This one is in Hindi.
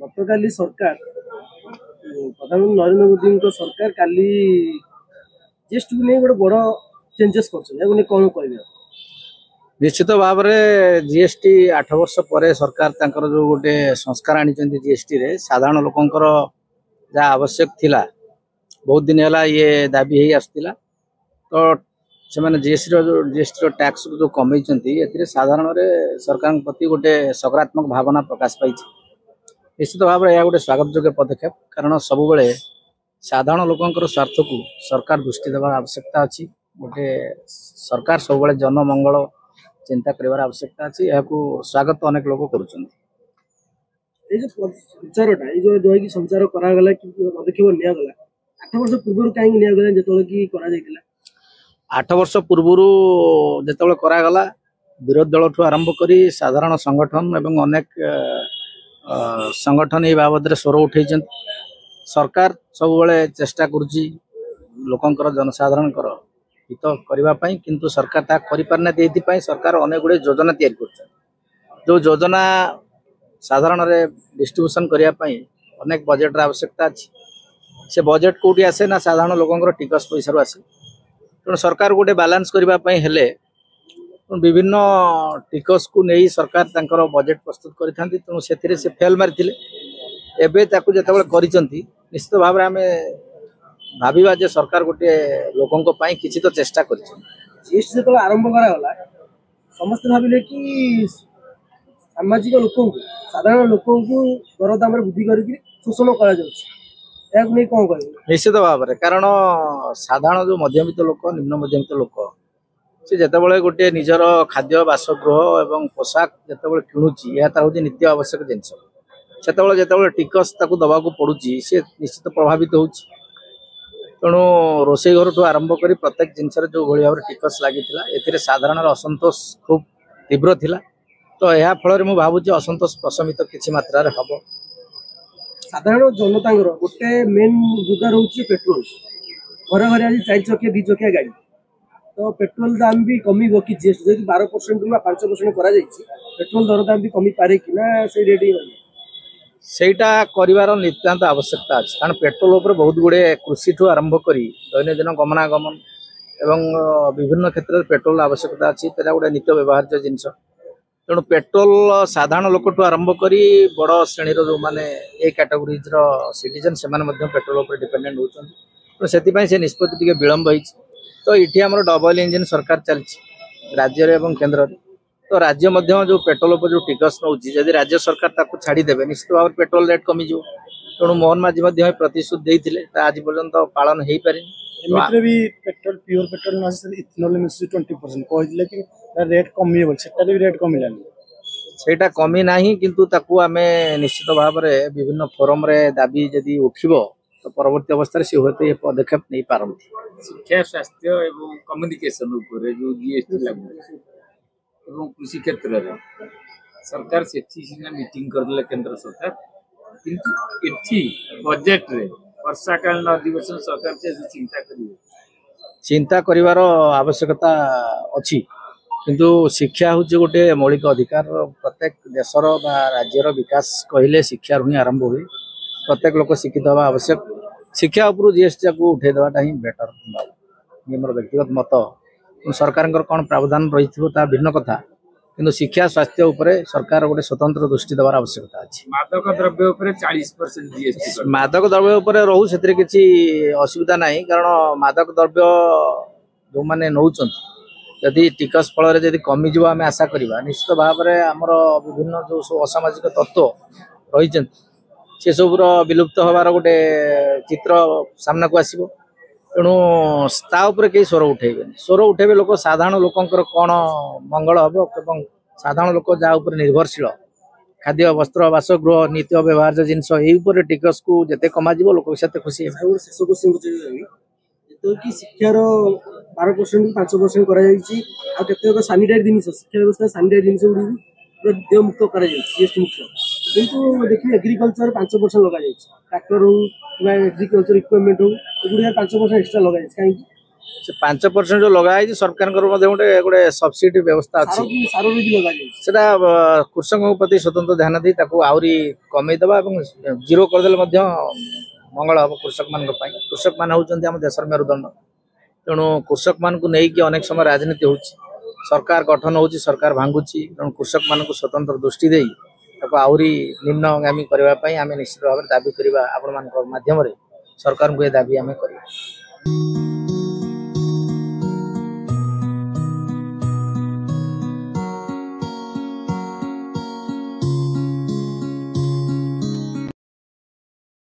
गतकाली सरकार प्रधानमंत्री नरेंद्र मोदी सरकार काली जीएसटी को नहीं गोटे बड़ चेंजेस कर कौन कह निश्चित भाव में जीएसटी 8 वर्ष पर सरकार तांकर जो गोटे संस्कार आनी जीएसटी रे साधारण लोकंकर जहाँ आवश्यक थिला बहुत दिन है ये दाबी हो आसला तो से जीएसटी टैक्स जो कमे साधारण सरकार प्रति गोटे सकारात्मक भावना प्रकाश पाई निश्चित भाव में यह गोटे स्वागत योग्य पदक्षेप कारण सब बेले साधारण लोकंकर स्वार्थ को सरकार दृष्टि देवार आवश्यकता अच्छी गोटे सरकार सब बेले जनमंगल चिंता कर आवश्यकता अच्छी यह स्वागत तो अनेक लोग कर संचार करागला कि पदक्षेप निगला 8 वर्ष पूर्व कहीं निगला जो कि 8 वर्ष पूर्व जो करागला विरोधी दल ठू आरंभ कर साधारण संगठन एवं अनेक संगठन ये बाबद स्वर उठे सरकार सब बेले चेष्टा करुच्ची लोकंकर जनसाधारण हित करने किंतु सरकार ता करिपारना सरकार अनेक गुड़े योजना तैयारी कर जो योजना साधारण डिस्ट्रीब्यूशन करने अनेक बजेट आवश्यकता अच्छी से बजेट कौटी आसे ना साधारण लोकंकर टिकस पैसा आसे तेणु सरकार गोटे बालांस करने हेले विभिन्न टिकस को नहीं सरकार तांकर बजेट प्रस्तुत करें तेणु से फेल मारी जो निश्चित भाव में आम भाविबा जे सरकार गोटे लोकों किसी तो चेष्टा कर जीएसटी जो आरंभ कराला समस्त भाविले कि सामाजिक लोक साधारण लोक दरदाम वृद्धि कर शोषण कर कौन कह निश्चित भाव में कारण साधारण जो मध्यमित लोक निम्न मध्यमित लोक से जितेबाला गोटे निजर खाद्य बासगृह एवं पोशाक जितेबाला किणुची यह हूँ नित्य आवश्यक जिनस से टिकस दवा पड़ुची से निश्चित प्रभावित हो तेणु रोसे घर ठू आरंभ कर प्रत्येक जिनस जो भाई भाव टिकस लगी साधारण असंतोष खूब तीव्र थिला तो यह फल मुझे भावुँ असंतोष प्रशमित किसी मात्रा हम साधारण जनता गोटे मेन मुद्दा रोचे पेट्रोल घर घर आज 4 चकिया 2 चकिया गाड़ी तो पेट्रोल दाम भी कमी कि जीएसटी 12% ना 5% करा पेट्रोल दर दाम भी कमी पारे कि ना से रेट सेटा करिवार नितांत आवश्यकता अच्छी कारण पेट्रोल उपर बहुत गुड़े कृषि ठू आरंभ कर दैनंदिन गमनागमन एवं विभिन्न क्षेत्र में पेट्रोल आवश्यकता अच्छी तेरा गोटे नित्य व्यवहार्य जिनस तेणु पेट्रोल साधारण लोक ठू आरंभ कर बड़ श्रेणी जो मैंने ए कैटेगोरीज सिटीजन से पेट्रोल उपर डिपेंडेंट होती से से निष्पत्ति विलंब हो तो ये आम डबल इंजिन सरकार चलती राज्य एवं केन्द्र तो राज्य जो पेट्रोल पर जो टिकस नौ राज्य सरकार ताकू छाड़देवे निश्चित भाव पेट्रोल रेट कमी तेणु मोहन माझी प्रतिश्रुति देते आज पर्यंत पालन हो पारे भी पेट्रोल प्योर पेट्रोल इथेनॉल मिसुची 20% कहले कि रेट कमी भी रेट कमिलानी सेटा कमी ना किंतु ताकू आमे निश्चित भाव में विभिन्न फोरम रे दाबी यदि उठिबो तो परवर्ती अवस्था सी होते ये पदक्षेप नहीं पारंती शिक्षा स्वास्थ्य एवं कम्युनिकेशन ऊपर जो जीएसटी लागू एवं कृषि क्षेत्र में सरकार से मीटिंग करदे केंद्र सरकार किंतु एठी बजेट रे वर्षाकालीन अधिवेशन सरकार से चिंता करिवार आवश्यकता अच्छी किंतु शिक्षा हूँ गोटे मौलिक अधिकार प्रत्येक देशर बा राज्यर विकास कहले शिक्षा ही आरंभ हुए प्रत्येक लोक शिक्षित हवा आवश्यक शिक्षा उपर जीएसटी को उठे देवाटा ही बेटर ये मोर व्यक्तिगत मत सरकार कौन प्रावधान रही भिन्न कथा किंतु शिक्षा स्वास्थ्य उपरे सरकार गोटे स्वतंत्र दृष्टि देवार आवश्यकता अच्छी मादक द्रव्य उपरे 40% जीएसटी मादक द्रव्य उपरे रहू से किसी असुविधा नहीं कारण मादक द्रव्य जो मैंने नौचंती यदि टिकस फल यदि कमिज आम आशा करवा निश्चित भाव में आमर विभिन्न जो सब असामाजिक तत्व रही से सबूर विलुप्त हबार गोटे चित्र सामना को आसो तेणु ताऊपर कई स्वर उठेबे लोक साधारण लोकंकर कौन मंगल हम एवं साधारण लोक जहाँ उपर निर्भरशील खाद्य वस्त्र बासगृह नित्य व्यवहार्य जिनस ये टिकस को जिते कम लोक से खुशी शेष क्वेश्चन कि शिक्षार 12% 5% कर सानिटारी जिनिस शिक्षा व्यवस्था सानिटारी जिनिस गुड़ी देय मुक्त कर जीएसटी मुक्त किंतु देखिए एग्रीकल्चर 5% लगा ट्रैक्टर हो एग्रीकल्चर इक्विपमेंट हो 5% एक्सट्रा लगा कहीं से 5% जो लगाई सरकार गोटे गोटे सब्सिडी व्यवस्था अच्छी सार भी लगाଯାଇଛି सेटा कृषकों प्रति स्वतंत्र ध्यान दी आहरी कमेदबा जीरो करदेले मंगल हम कृषक मान कृषक मान होउछन्ति हम देशर मेरुदंड तेणु कृषक मान को नहीं अनेक समय राजनीति हो सरकार गठन हो सरकार भांगुची तेणु कृषक मान को स्वतंत्र दृष्टि दे आहरी निम्नगामी करने आम निश्चित भाव दाबी करवा आपण मान माध्यम सरकार को दाबी आम कर